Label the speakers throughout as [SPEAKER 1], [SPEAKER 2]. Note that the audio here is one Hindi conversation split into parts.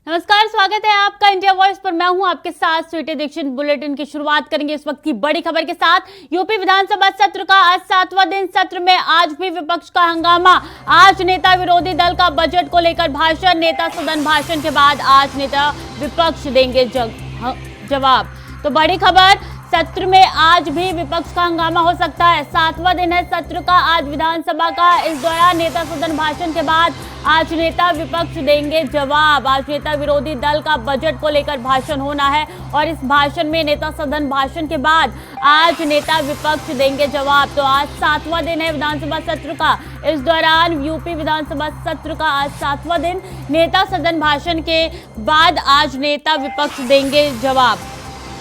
[SPEAKER 1] नमस्कार, स्वागत है आपका इंडिया वॉइस पर। मैं हूं आपके साथ स्वीटी दीक्षित। बुलेटिन की शुरुआत करेंगे इस वक्त की बड़ी खबर के साथ। यूपी विधानसभा सत्र का आज 7वां दिन। सत्र में आज भी विपक्ष का हंगामा। आज नेता विरोधी दल का बजट को लेकर भाषण। नेता सदन भाषण के बाद आज नेता विपक्ष देंगे जवाब। तो बड़ी खबर, सत्र में आज भी विपक्ष का हंगामा हो सकता है। 7वां दिन है सत्र का आज विधानसभा का। इस दौरान नेता सदन भाषण के बाद आज नेता विपक्ष देंगे जवाब। आज नेता विरोधी दल का बजट को लेकर भाषण होना है और इस भाषण में नेता सदन भाषण के बाद आज नेता विपक्ष देंगे जवाब। तो आज 7वां दिन है विधानसभा सत्र का। इस दौरान यूपी विधानसभा सत्र का आज 7वां दिन। नेता सदन भाषण के बाद आज नेता विपक्ष देंगे जवाब।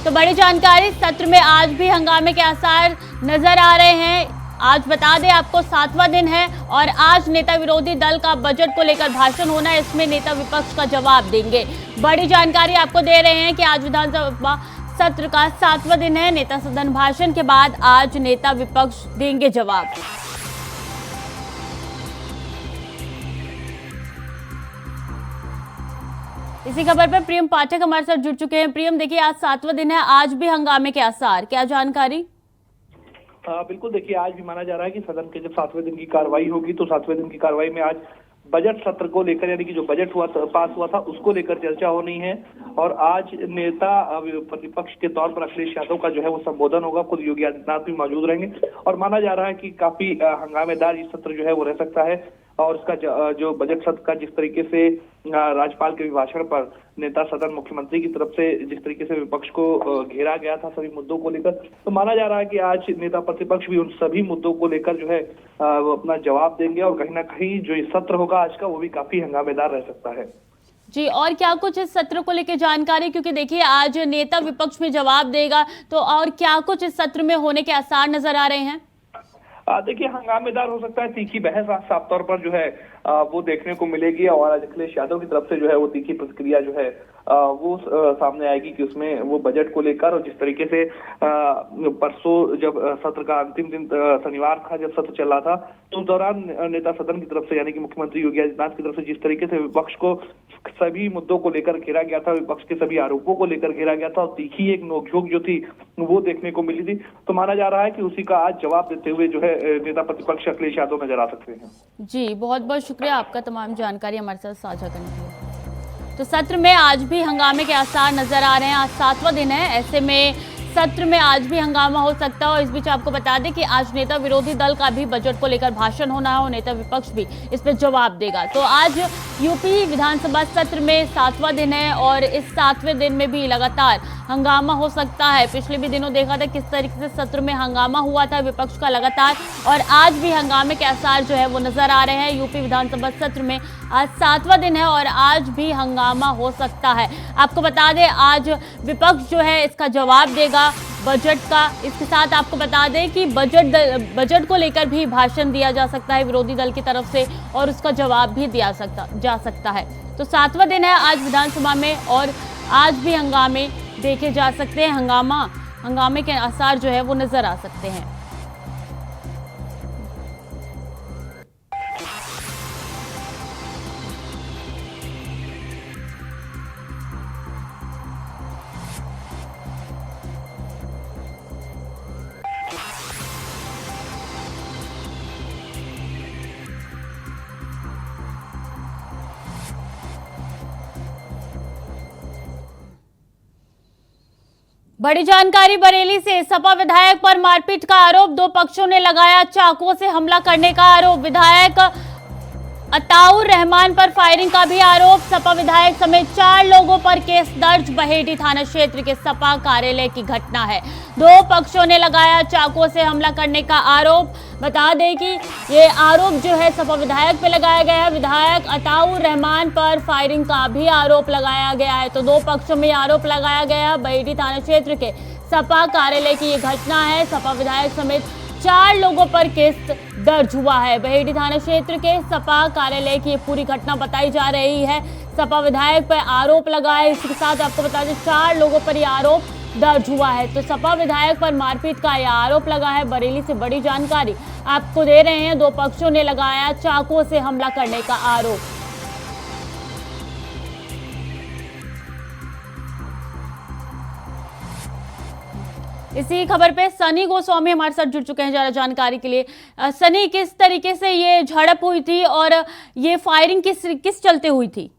[SPEAKER 1] तो बड़ी जानकारी, सत्र में आज भी हंगामे के आसार नजर आ रहे हैं। आज बता दें आपको 7वां दिन है और आज नेता विरोधी दल का बजट को लेकर भाषण होना है। इसमें नेता विपक्ष का जवाब देंगे। बड़ी जानकारी आपको दे रहे हैं कि आज विधानसभा सत्र का 7वां दिन है। नेता सदन भाषण के बाद आज नेता विपक्ष देंगे जवाब। इसी खबर पर प्रियम पाठक हमारे साथ जुड़ चुके हैं। प्रियम, देखिए आज 7वां दिन है, आज भी हंगामे के आसार, क्या जानकारी?
[SPEAKER 2] बिल्कुल, देखिए आज भी माना जा रहा है कि सदन के जब 7वें दिन की कार्रवाई होगी तो 7वें दिन की कार्रवाई में आज बजट सत्र को लेकर, यानी कि जो बजट पास हुआ था उसको लेकर चर्चा होनी है। और आज नेता प्रतिपक्ष के तौर पर अखिलेश यादव का जो है वो संबोधन होगा। खुद योगी आदित्यनाथ भी मौजूद रहेंगे और माना जा रहा है कि काफी हंगामेदार ये सत्र जो है वो रह सकता है। और इसका जो बजट सत्र का जिस तरीके से राज्यपाल के अभिभाषण पर नेता सदन मुख्यमंत्री की तरफ से जिस तरीके से विपक्ष को घेरा गया था सभी मुद्दों को लेकर, तो माना जा रहा है कि आज नेता प्रतिपक्ष भी उन सभी मुद्दों को लेकर जो है वो अपना जवाब देंगे। और कहीं ना कहीं जो ये सत्र होगा आज का वो भी काफी हंगामेदार रह सकता है।
[SPEAKER 1] जी, और क्या कुछ इस सत्र को लेकर जानकारी, क्योंकि देखिए आज नेता विपक्ष में जवाब देगा, तो और क्या कुछ इस सत्र में होने के आसार नजर आ रहे हैं?
[SPEAKER 2] देखिए हंगामेदार हो सकता है, तीखी बहस साफ तौर पर जो है वो देखने को मिलेगी। और अखिलेश यादव की तरफ से जो है वो तीखी प्रतिक्रिया जो है वो सामने आएगी कि उसमें वो बजट को लेकर, और जिस तरीके से परसों जब सत्र का अंतिम दिन शनिवार था, जब सत्र चल रहा था, तो उस दौरान नेता सदन की तरफ से यानी कि मुख्यमंत्री योगी आदित्यनाथ की तरफ से जिस तरीके से विपक्ष को सभी मुद्दों को लेकर घेरा गया था, विपक्ष के सभी आरोपों को लेकर घेरा गया था और तीखी एक नोकझोंक जो थी वो देखने को मिली थी। तो माना जा रहा है कि उसी का आज जवाब देते हुए जो है नेता प्रतिपक्ष अखिलेश यादव नजर आ सकते हैं।
[SPEAKER 1] जी, बहुत बहुत शुक्रिया आपका तमाम जानकारी हमारे साथ साझा करने के लिए। तो सत्र में आज भी हंगामे के आसार नजर आ रहे हैं। आज 7वां दिन है, ऐसे में सत्र में आज भी हंगामा हो सकता है। और इस बीच आपको बता दें कि आज नेता विरोधी दल का भी बजट को लेकर भाषण होना है और नेता विपक्ष भी इस पर जवाब देगा। तो आज यूपी विधानसभा सत्र में 7वां दिन है और इस 7वें दिन में भी लगातार हंगामा हो सकता है। पिछले भी दिनों देखा था किस तरीके से सत्र में हंगामा हुआ था विपक्ष का लगातार, और आज भी हंगामे के आसार जो है वो नजर आ रहे हैं। यूपी विधानसभा सत्र में आज 7वां दिन है और आज भी हंगामा हो सकता है। आपको बता दें आज विपक्ष जो है इसका जवाब देगा बजट का। इसके साथ आपको बता दें कि बजट को लेकर भी भाषण दिया जा सकता है विरोधी दल की तरफ से और उसका जवाब भी दिया जा सकता है। तो 7वां दिन है आज विधानसभा में और आज भी हंगामे देखे जा सकते हैं। हंगामे के आसार जो है वो नजर आ सकते हैं। बड़ी जानकारी बरेली से, सपा विधायक पर मारपीट का आरोप, दो पक्षों ने लगाया चाकुओं से हमला करने का आरोप। विधायक अताउर रहमान पर फायरिंग का भी आरोप। सपा विधायक समेत 4 लोगों पर केस दर्ज। बहेड़ी थाना क्षेत्र के सपा कार्यालय की घटना है। दो पक्षों ने लगाया चाकुओं से हमला करने का आरोप। बता दें कि ये आरोप जो है सपा विधायक पे लगाया गया है। विधायक अताउर रहमान पर फायरिंग का भी आरोप लगाया गया है। तो दो पक्षों में आरोप लगाया गया। बहेड़ी थाना क्षेत्र के सपा कार्यालय की ये घटना है। सपा विधायक समेत 4 लोगों पर केस दर्ज हुआ है। बहेड़ी थाना क्षेत्र के सपा कार्यालय की पूरी घटना बताई जा रही है। सपा विधायक पर आरोप लगा है। इसके साथ आपको बता दें 4 लोगों पर यह आरोप दर्ज हुआ है। तो सपा विधायक पर मारपीट का यह आरोप लगा है। बरेली से बड़ी जानकारी आपको दे रहे हैं। दो पक्षों ने लगाया चाकुओं से हमला करने का आरोप। इसी खबर पे सनी गोस्वामी हमारे साथ जुड़ चुके हैं ज्यादा जानकारी के लिए। सनी, किस तरीके से ये झड़प हुई थी और ये फायरिंग किस चलते हुई थी?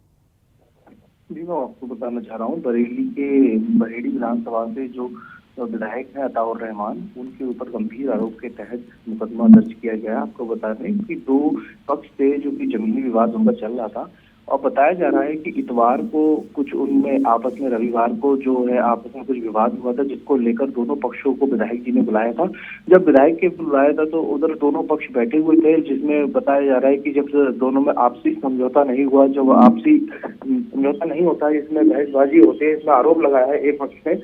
[SPEAKER 3] जी, मैं आपको बताना चाह रहा हूँ, बरेली विधानसभा से जो विधायक है अताउर रहमान, उनके ऊपर गंभीर आरोप के तहत मुकदमा दर्ज किया गया है। आपको बता दें कि दो पक्ष थे जो कि जमीनी विवाद उनका चल रहा था और बताया जा रहा है कि इतवार को कुछ उनमें आपस में, रविवार को जो है आपस में कुछ विवाद हुआ था, जिसको लेकर दोनों पक्षों को विधायक जी ने बुलाया था। जब विधायक के बुलाया था तो उधर दोनों पक्ष बैठे हुए थे, जिसमें बताया जा रहा है कि जब दोनों में आपसी समझौता नहीं हुआ, जब आपसी समझौता नहीं होता है, इसमें बहसबाजी होती है। इसमें आरोप लगाया है एक पक्ष ने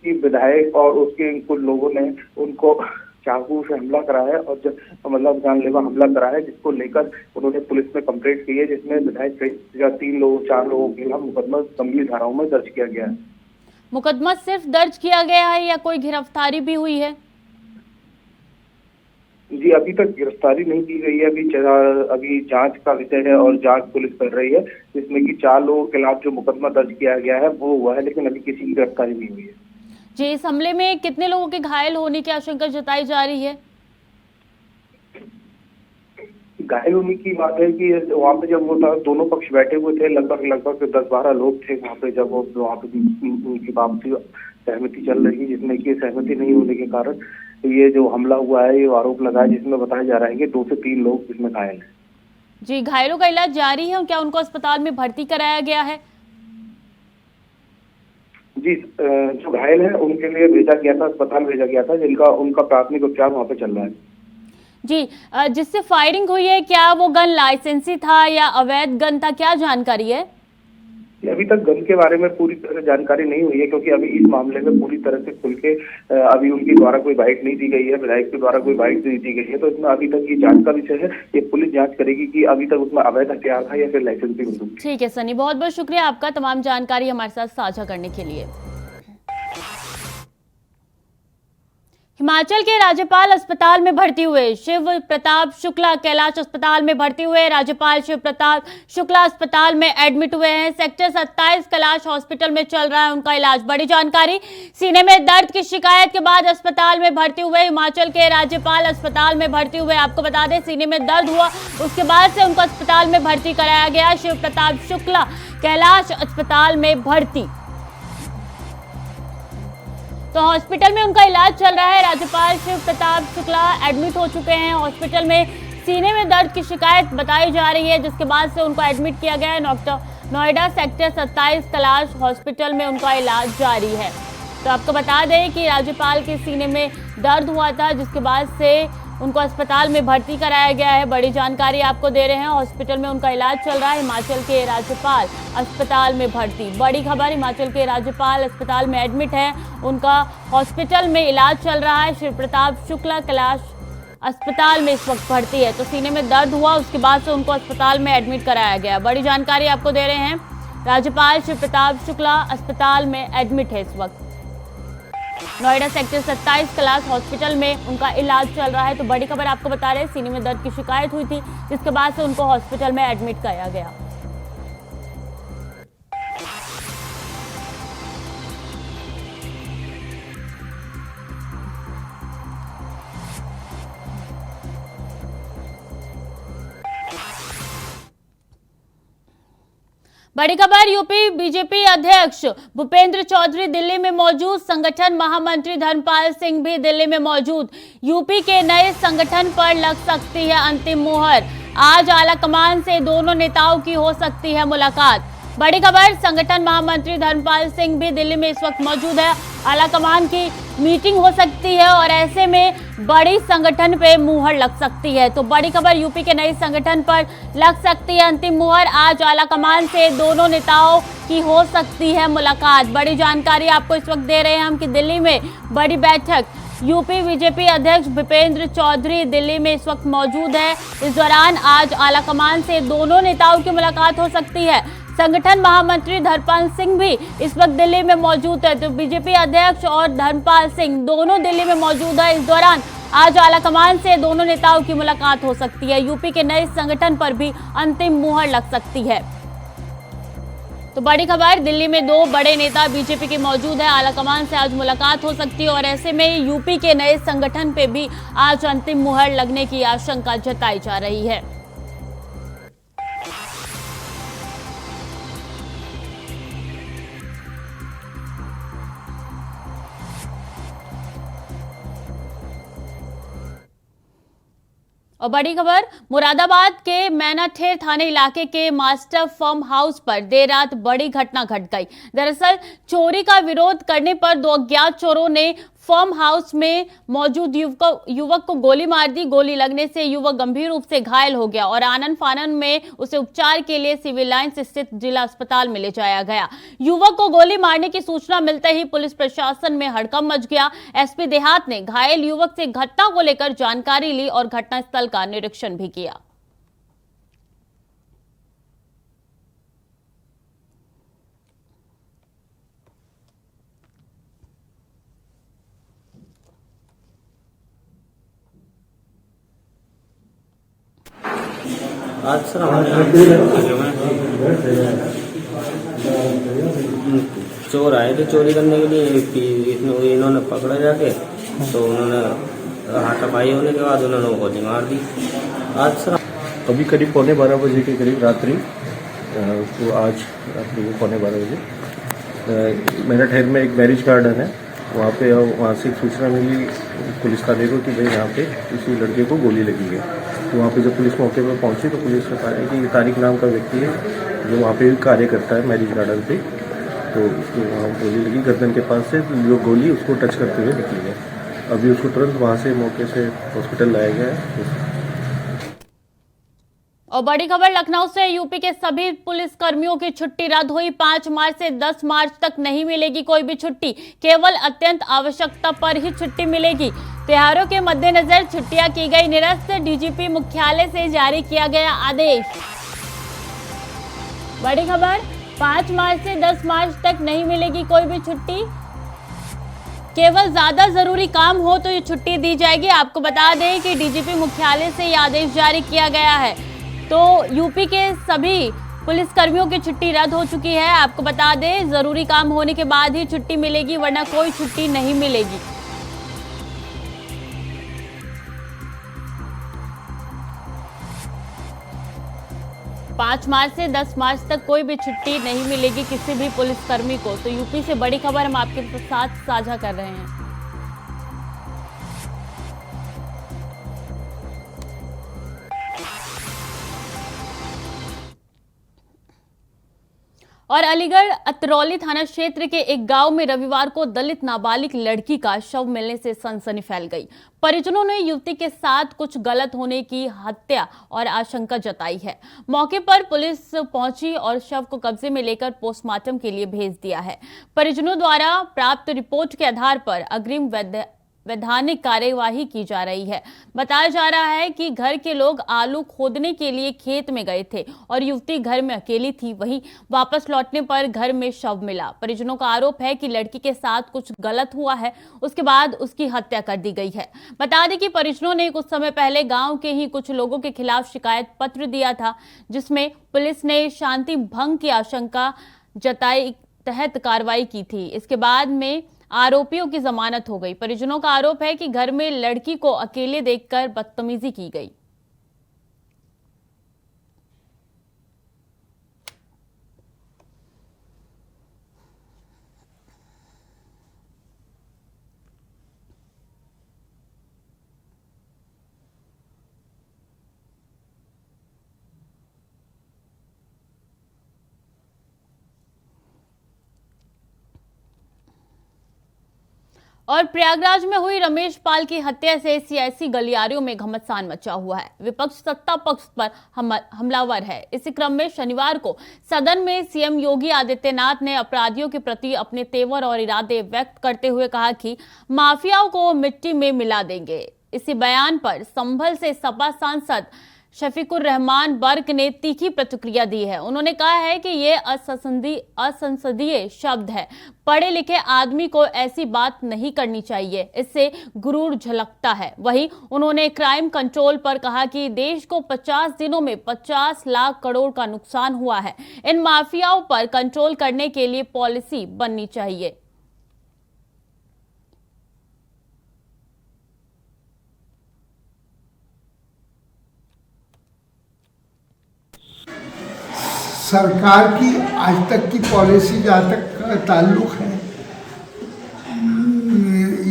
[SPEAKER 3] कि विधायक और उसके कुछ लोगों ने उनको चाकू से हमला करा है और मतलब जानलेवा हमला करा है, जिसको लेकर उन्होंने पुलिस में कंप्लेंट की है, जिसमें विधायक सहित 4 लोगों के खिलाफ मुकदमा गंभीर धाराओं में दर्ज किया गया है।
[SPEAKER 1] मुकदमा सिर्फ दर्ज किया गया है या कोई गिरफ्तारी भी हुई है?
[SPEAKER 3] जी, अभी तक गिरफ्तारी नहीं की गई है। अभी जांच का विषय है और जांच पुलिस कर रही है, जिसमें कि 4 लोगों के खिलाफ जो मुकदमा दर्ज किया गया है वो हुआ है, लेकिन अभी किसी की गिरफ्तारी नहीं हुई है।
[SPEAKER 1] जी, इस हमले में कितने लोगों के घायल होने की आशंका जताई जा रही है?
[SPEAKER 3] घायल होने की बात है कि वहाँ पे जब वो था, दोनों पक्ष बैठे हुए थे, लगभग 10-12 लोग थे वहाँ पे। जब वहाँ पे उनकी बाबती सहमति चल रही, जिसमें कि सहमति नहीं होने के कारण ये जो हमला हुआ है, ये आरोप लगा है, जिसमें बताया जा रहा है कि 2 से 3 लोग इसमें घायल हैं।
[SPEAKER 1] जी, घायलों का इलाज जारी है, क्या उनको अस्पताल में भर्ती कराया गया है?
[SPEAKER 3] जी, जो घायल है उनके लिए भेजा गया था, अस्पताल भेजा गया था, उनका प्राथमिक उपचार वहाँ पे चल रहा है।
[SPEAKER 1] जी, जिससे फायरिंग हुई है, क्या वो गन लाइसेंसी था या अवैध गन था, क्या जानकारी है?
[SPEAKER 3] अभी तक गन के बारे में पूरी तरह जानकारी नहीं हुई है, क्योंकि अभी इस मामले में पूरी तरह से खुल के अभी उनके द्वारा कोई बाइट नहीं दी गई है, विधायक के द्वारा कोई बाइट नहीं दी गई है। तो इसमें अभी तक ये जांच का विषय है, ये पुलिस जांच करेगी कि अभी तक उसमें अवैध हथियार था या फिर लाइसेंसी बंदूक।
[SPEAKER 1] ठीक है सनी, बहुत बहुत शुक्रिया आपका तमाम जानकारी हमारे साथ साझा करने के लिए। हिमाचल के राज्यपाल अस्पताल में भर्ती हुए। शिव प्रताप शुक्ला कैलाश अस्पताल में भर्ती हुए। राज्यपाल शिव प्रताप शुक्ला अस्पताल में एडमिट हुए हैं। सेक्टर 27 कैलाश हॉस्पिटल में चल रहा है उनका इलाज। बड़ी जानकारी, सीने में दर्द की शिकायत के बाद अस्पताल में भर्ती हुए हिमाचल के राज्यपाल अस्पताल में भर्ती हुए। आपको बता दें, सीने में दर्द हुआ, उसके बाद से उनको अस्पताल में भर्ती कराया गया। शिव प्रताप शुक्ला कैलाश अस्पताल में भर्ती, तो हॉस्पिटल में उनका इलाज चल रहा है। राज्यपाल शिव प्रताप शुक्ला एडमिट हो चुके हैं हॉस्पिटल में। सीने में दर्द की शिकायत बताई जा रही है, जिसके बाद से उनको एडमिट किया गया है। नोएडा सेक्टर 27 कैलाश हॉस्पिटल में उनका इलाज जारी है। तो आपको बता दें कि राज्यपाल के सीने में दर्द हुआ था, जिसके बाद से उनको अस्पताल में भर्ती कराया गया है। बड़ी जानकारी आपको दे रहे हैं, हॉस्पिटल में उनका इलाज चल रहा है। हिमाचल के राज्यपाल अस्पताल में भर्ती, बड़ी खबर, हिमाचल के राज्यपाल अस्पताल में एडमिट है, उनका हॉस्पिटल में इलाज चल रहा है। शिव प्रताप शुक्ला कैलाश अस्पताल में इस वक्त भर्ती है। तो सीने में दर्द हुआ, उसके बाद से उनको अस्पताल में एडमिट कराया गया। बड़ी जानकारी आपको दे रहे हैं, राज्यपाल शिव प्रताप शुक्ला अस्पताल में एडमिट है इस वक्त। नोएडा सेक्टर 27 कैलाश हॉस्पिटल में उनका इलाज चल रहा है। तो बड़ी खबर आपको बता रहे हैं, सीने में दर्द की शिकायत हुई थी, जिसके बाद से उनको हॉस्पिटल में एडमिट कराया गया। बड़ी खबर, यूपी बीजेपी अध्यक्ष भूपेंद्र चौधरी दिल्ली में मौजूद। संगठन महामंत्री धर्मपाल सिंह भी दिल्ली में मौजूद। यूपी के नए संगठन पर लग सकती है अंतिम मुहर। आज आलाकमान से दोनों नेताओं की हो सकती है मुलाकात। बड़ी खबर, संगठन महामंत्री धर्मपाल सिंह भी दिल्ली में इस वक्त मौजूद है। आलाकमान की मीटिंग हो सकती है और ऐसे में बड़ी संगठन पे मुहर लग सकती है। तो बड़ी खबर, यूपी के नए संगठन पर लग सकती है अंतिम मुहर। आज आलाकमान से दोनों नेताओं की हो सकती है मुलाकात। बड़ी जानकारी आपको इस वक्त दे रहे हैं हम कि दिल्ली में बड़ी बैठक, यूपी बीजेपी अध्यक्ष भूपेंद्र चौधरी दिल्ली में इस वक्त मौजूद है। इस दौरान आज आलाकमान से दोनों नेताओं की मुलाकात हो सकती है। संगठन महामंत्री धर्मपाल सिंह भी इस वक्त दिल्ली में मौजूद है। तो बीजेपी अध्यक्ष और धर्मपाल सिंह दोनों दिल्ली में मौजूद है। इस दौरान आज आलाकमान से दोनों नेताओं की मुलाकात हो सकती है। यूपी के नए संगठन पर भी अंतिम मुहर लग सकती है। तो तो बड़ी खबर, दिल्ली में 2 बड़े नेता बीजेपी के मौजूद है। आलाकमान से आज मुलाकात हो सकती है और ऐसे में यूपी के नए संगठन पे भी आज अंतिम मुहर लगने की आशंका जताई जा रही है। और बड़ी खबर, मुरादाबाद के मैनाठेर थाने इलाके के मास्टर फार्म हाउस पर देर रात बड़ी घटना घट गई। दरअसल चोरी का विरोध करने पर 2 अज्ञात चोरों ने फार्म हाउस में मौजूद युवक को गोली मार दी। गोली लगने से युवक गंभीर रूप से घायल हो गया और आनन फानन में उसे उपचार के लिए सिविल लाइंस स्थित जिला अस्पताल में ले जाया गया। युवक को गोली मारने की सूचना मिलते ही पुलिस प्रशासन में हड़कंप मच गया। एसपी देहात ने घायल युवक से घटना को लेकर जानकारी ली और घटनास्थल का निरीक्षण भी किया।
[SPEAKER 4] आज सर चोर आए थे चोरी करने के लिए, इन्होंने पकड़ा जाके तो उन्होंने हाथापाई होने के बाद उन्होंने गोली मार दी। आज सर
[SPEAKER 5] अभी करीब 12:15 के करीब रात्रि तो आज रात्रि को 12:15 मेरठ में एक मैरिज गार्डन है, वहाँ से एक सूचना मिली पुलिस थाने को कि भाई यहाँ पे किसी लड़के को गोली लगी है। तो वहाँ पे जब पुलिस मौके पर पहुंची तो पुलिस ने कहा कि ये तारिक नाम का व्यक्ति है जो वहाँ पे कार्य करता है मैरिज गार्डन पे, तो उसको वहाँ गोली लगी गर्दन के पास से, जो गोली उसको टच करते हुए निकली है। अभी उसको तुरंत वहाँ से मौके से हॉस्पिटल लाया गया है।
[SPEAKER 1] और बड़ी खबर, लखनऊ से यूपी के सभी पुलिस कर्मियों की छुट्टी रद्द हुई। 5 मार्च से 10 मार्च तक नहीं मिलेगी कोई भी छुट्टी, केवल अत्यंत आवश्यकता पर ही छुट्टी मिलेगी। त्योहारों के मद्देनजर छुट्टियां की गई निरस्त, डीजीपी मुख्यालय से जारी किया गया आदेश। बड़ी खबर, 5 मार्च से 10 मार्च तक नहीं मिलेगी कोई भी छुट्टी, केवल ज्यादा जरूरी काम हो तो ये छुट्टी दी जाएगी। आपको बता दें कि डीजीपी मुख्यालय से ये आदेश जारी किया गया है। तो यूपी के सभी पुलिस कर्मियों की छुट्टी रद्द हो चुकी है। आपको बता दें, जरूरी काम होने के बाद ही छुट्टी मिलेगी, वरना कोई छुट्टी नहीं मिलेगी। पाँच मार्च से 10 मार्च तक कोई भी छुट्टी नहीं मिलेगी किसी भी पुलिसकर्मी को। तो यूपी से बड़ी खबर हम आपके साथ साझा कर रहे हैं। और अलीगढ़ अतरौली थाना क्षेत्र के एक गांव में रविवार को दलित नाबालिग लड़की का शव मिलने से सनसनी फैल गई। परिजनों ने युवती के साथ कुछ गलत होने की हत्या और आशंका जताई है। मौके पर पुलिस पहुंची और शव को कब्जे में लेकर पोस्टमार्टम के लिए भेज दिया है। परिजनों द्वारा प्राप्त रिपोर्ट के आधार पर अग्रिम वैधानिक कार्यवाही की जा रही है। बताया जा रहा है कि घर के लोग आलू खोदने के लिए खेत में गए थे और युवती घर में अकेली थी। वहीं वापस लौटने पर घर में शव मिला। परिजनों का आरोप है कि लड़की के साथ कुछ गलत हुआ है, उसके बाद उसकी हत्या कर दी गई है। बता दें कि परिजनों ने कुछ समय पहले गांव के ही कुछ लोगों के खिलाफ शिकायत पत्र दिया था, जिसमें पुलिस ने शांति भंग की आशंका जताई तहत कार्रवाई की थी। इसके बाद में आरोपियों की जमानत हो गई। परिजनों का आरोप है कि घर में लड़की को अकेले देखकर बदतमीजी की गई। और प्रयागराज में हुई रमेश पाल की हत्या से सियासी गलियारियों में घमासान मचा हुआ है। विपक्ष सत्ता पक्ष पर हमलावर है। इसी क्रम में शनिवार को सदन में सीएम योगी आदित्यनाथ ने अपराधियों के प्रति अपने तेवर और इरादे व्यक्त करते हुए कहा कि माफियाओं को मिट्टी में मिला देंगे। इसी बयान पर संभल से सपा सांसद शफीकुर रहमान बर्क ने तीखी प्रतिक्रिया दी है। उन्होंने कहा है कि ये असंसदीय शब्द है। पढ़े लिखे आदमी को ऐसी बात नहीं करनी चाहिए, इससे गुरूर झलकता है। वहीं उन्होंने क्राइम कंट्रोल पर कहा कि देश को 50 दिनों में 50 लाख करोड़ का नुकसान हुआ है। इन माफियाओं पर कंट्रोल करने के लिए पॉलिसी बननी चाहिए।
[SPEAKER 6] सरकार की आज तक की पॉलिसी जहाँ तक ताल्लुक है,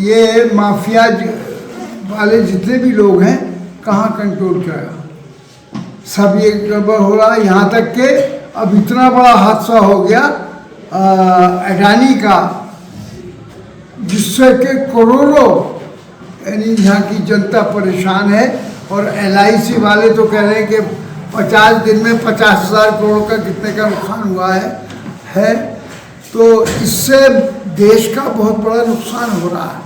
[SPEAKER 6] ये माफिया वाले जितने भी लोग हैं कहाँ कंट्रोल करेगा। सब ये गड़बड़ हो रहा है। यहाँ तक के अब इतना बड़ा हादसा हो गया अडानी का, जिससे कि करोड़ों यानी यहाँ की जनता परेशान है। और LIC वाले तो कह रहे हैं कि 50 दिन में 50,000 करोड़ का कितने का नुकसान हुआ है। तो इससे देश का बहुत बड़ा नुकसान हो रहा है।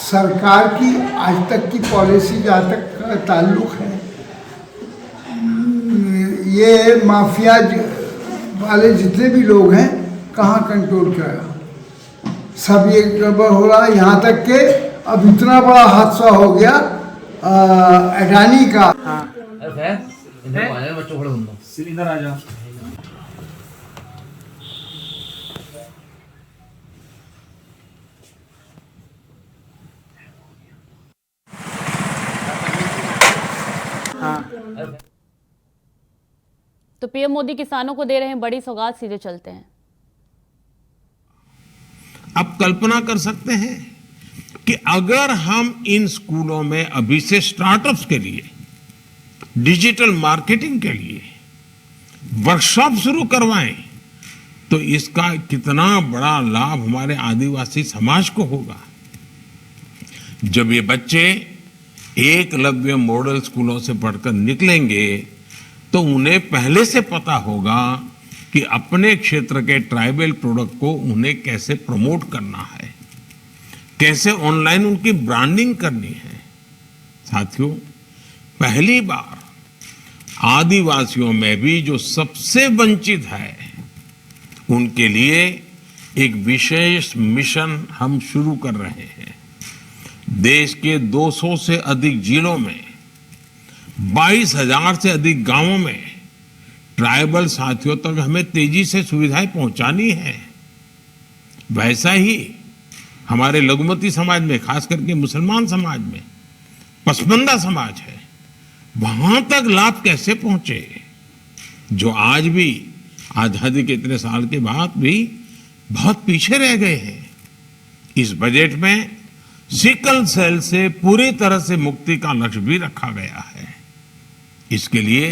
[SPEAKER 6] सरकार की आज तक की पॉलिसी जहाँ तक ताल्लुक है, ये माफिया वाले जितने भी लोग हैं कहाँ कंट्रोल करेगा। सब ये गड़बड़ हो रहा है। यहाँ तक के अब इतना बड़ा हादसा हो गया अडानी का।
[SPEAKER 7] इधर आ जाओ।
[SPEAKER 1] तो पीएम मोदी किसानों को दे रहे हैं बड़ी सौगात। सीधे चलते हैं।
[SPEAKER 8] आप कल्पना कर सकते हैं कि अगर हम इन स्कूलों में अभी से स्टार्टअप्स के लिए, डिजिटल मार्केटिंग के लिए वर्कशॉप शुरू करवाएं, तो इसका कितना बड़ा लाभ हमारे आदिवासी समाज को होगा। जब ये बच्चे एकलव्य मॉडल स्कूलों से पढ़कर निकलेंगे तो उन्हें पहले से पता होगा कि अपने क्षेत्र के ट्राइबल प्रोडक्ट को उन्हें कैसे प्रमोट करना है, कैसे ऑनलाइन उनकी ब्रांडिंग करनी है। साथियों, पहली बार आदिवासियों में भी जो सबसे वंचित है उनके लिए एक विशेष मिशन हम शुरू कर रहे हैं। देश के 200 से अधिक जिलों में 22,000 से अधिक गांवों में ट्राइबल साथियों तक हमें तेजी से सुविधाएं पहुंचानी है। वैसा ही हमारे लघुमती समाज में, खास करके मुसलमान समाज में पसमानदा समाज है, वहां तक लाभ कैसे पहुंचे, जो आज भी आजादी के इतने साल के बाद भी बहुत पीछे रह गए हैं। इस बजट में सिकल सेल से पूरी तरह से मुक्ति का लक्ष्य भी रखा गया है। इसके लिए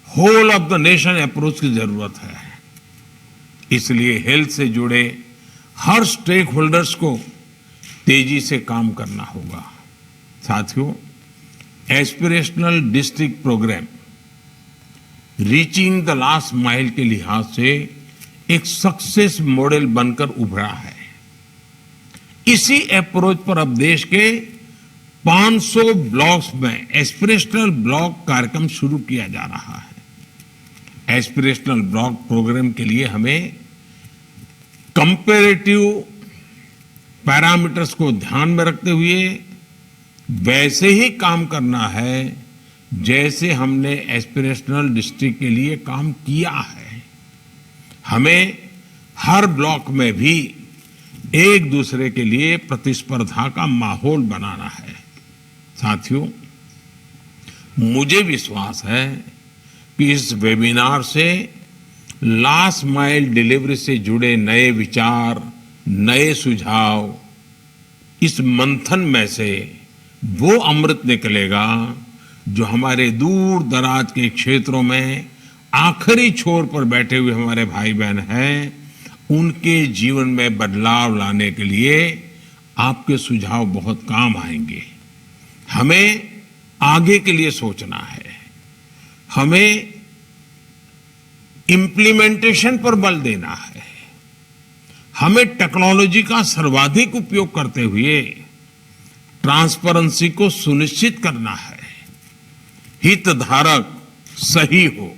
[SPEAKER 8] whole of the nation approach की जरूरत है। इसलिए हेल्थ से जुड़े हर स्टेक होल्डर्स को तेजी से काम करना होगा। साथियों, aspirational district programme reaching the last mile के लिहाज से एक सक्सेस मॉडल बनकर उभरा है। इसी अप्रोच पर अब देश के 500 ब्लॉक्स में एस्पिरेशनल ब्लॉक कार्यक्रम शुरू किया जा रहा है। एस्पिरेशनल ब्लॉक प्रोग्राम के लिए हमें कंपैरेटिव पैरामीटर्स को ध्यान में रखते हुए वैसे ही काम करना है जैसे हमने एस्पिरेशनल डिस्ट्रिक्ट के लिए काम किया है। हमें हर ब्लॉक में भी एक दूसरे के लिए प्रतिस्पर्धा का माहौल बनाना है। साथियों, मुझे विश्वास है कि इस वेबिनार से लास्ट माइल डिलीवरी से जुड़े नए विचार, नए सुझाव, इस मंथन में से वो अमृत निकलेगा जो हमारे दूर दराज के क्षेत्रों में आखिरी छोर पर बैठे हुए हमारे भाई बहन हैं, उनके जीवन में बदलाव लाने के लिए आपके सुझाव बहुत काम आएंगे। हमें आगे के लिए सोचना है, हमें इम्प्लीमेंटेशन पर बल देना है, हमें टेक्नोलॉजी का सर्वाधिक उपयोग करते हुए ट्रांसपेरेंसी को सुनिश्चित करना है। हितधारक सही हो,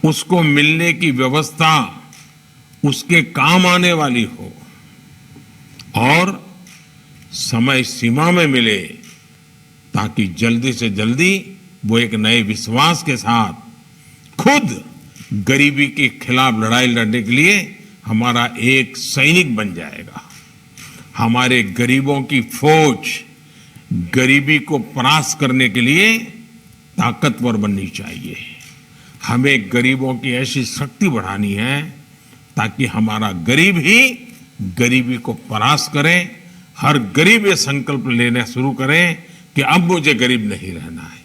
[SPEAKER 8] उसको मिलने की व्यवस्था उसके काम आने वाली हो और समय सीमा में मिले, ताकि जल्दी से जल्दी वो एक नए विश्वास के साथ खुद गरीबी के खिलाफ लड़ाई लड़ने के लिए हमारा एक सैनिक बन जाएगा। हमारे गरीबों की फौज गरीबी को परास्त करने के लिए ताकतवर बननी चाहिए। हमें गरीबों की ऐसी शक्ति बढ़ानी है ताकि हमारा गरीब ही गरीबी को परास्त करे। हर गरीब ये संकल्प लेना शुरू करे कि अब मुझे गरीब नहीं रहना है,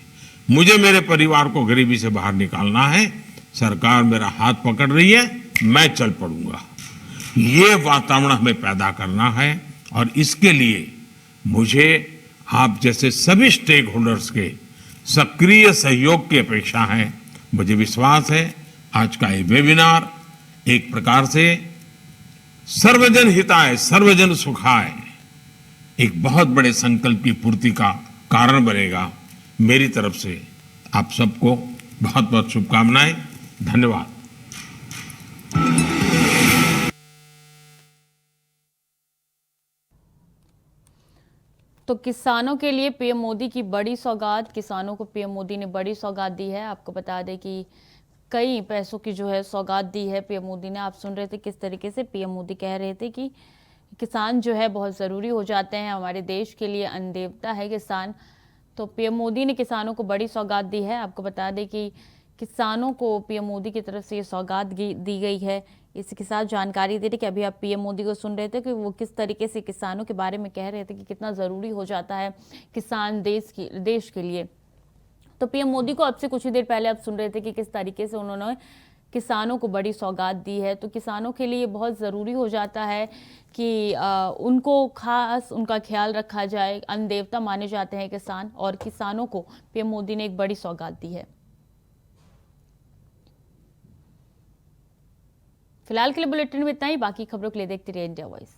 [SPEAKER 8] मुझे मेरे परिवार को गरीबी से बाहर निकालना है। सरकार मेरा हाथ पकड़ रही है, मैं चल पड़ूंगा। ये वातावरण हमें पैदा करना है और इसके लिए मुझे आप जैसे सभी स्टेक होल्डर्स के सक्रिय सहयोग की अपेक्षा है। मुझे विश्वास है आज का ये वेबिनार एक प्रकार से सर्वजन हिताय सर्वजन सुखाय एक बहुत बड़े संकल्प की पूर्ति का कारण बनेगा। मेरी तरफ से आप सबको बहुत बहुत शुभकामनाएं। धन्यवाद।
[SPEAKER 1] तो किसानों के लिए पीएम मोदी की बड़ी सौगात, किसानों को पीएम मोदी ने बड़ी सौगात दी है। आपको बता दें कि कई पैसों की जो है सौगात दी है पीएम मोदी ने। आप सुन रहे थे किस तरीके से पीएम मोदी कह रहे थे कि किसान जो है बहुत ज़रूरी हो जाते हैं, हमारे देश के लिए अन्न देवता है किसान। तो पीएम मोदी ने किसानों को बड़ी सौगात दी है। आपको बता दें कि किसानों को पीएम मोदी की तरफ से ये सौगात दी गई है। इसके साथ जानकारी दे रही कि अभी आप पीएम मोदी को सुन रहे थे कि वो किस तरीके से किसानों के बारे में कह रहे थे कि कितना ज़रूरी हो जाता है किसान देश के लिए। तो पीएम मोदी को अब से कुछ ही देर पहले आप सुन रहे थे कि किस तरीके से उन्होंने किसानों को बड़ी सौगात दी है। तो किसानों के लिए बहुत ज़रूरी हो जाता है कि उनको खास उनका ख्याल रखा जाए। अन्न देवता माने जाते हैं किसान, और किसानों को पीएम मोदी ने एक बड़ी सौगात दी है। फिलहाल के लिए बुलेटिन में इतना ही। बाकी खबरों के लिए देखते रहिए इंडिया वॉइस।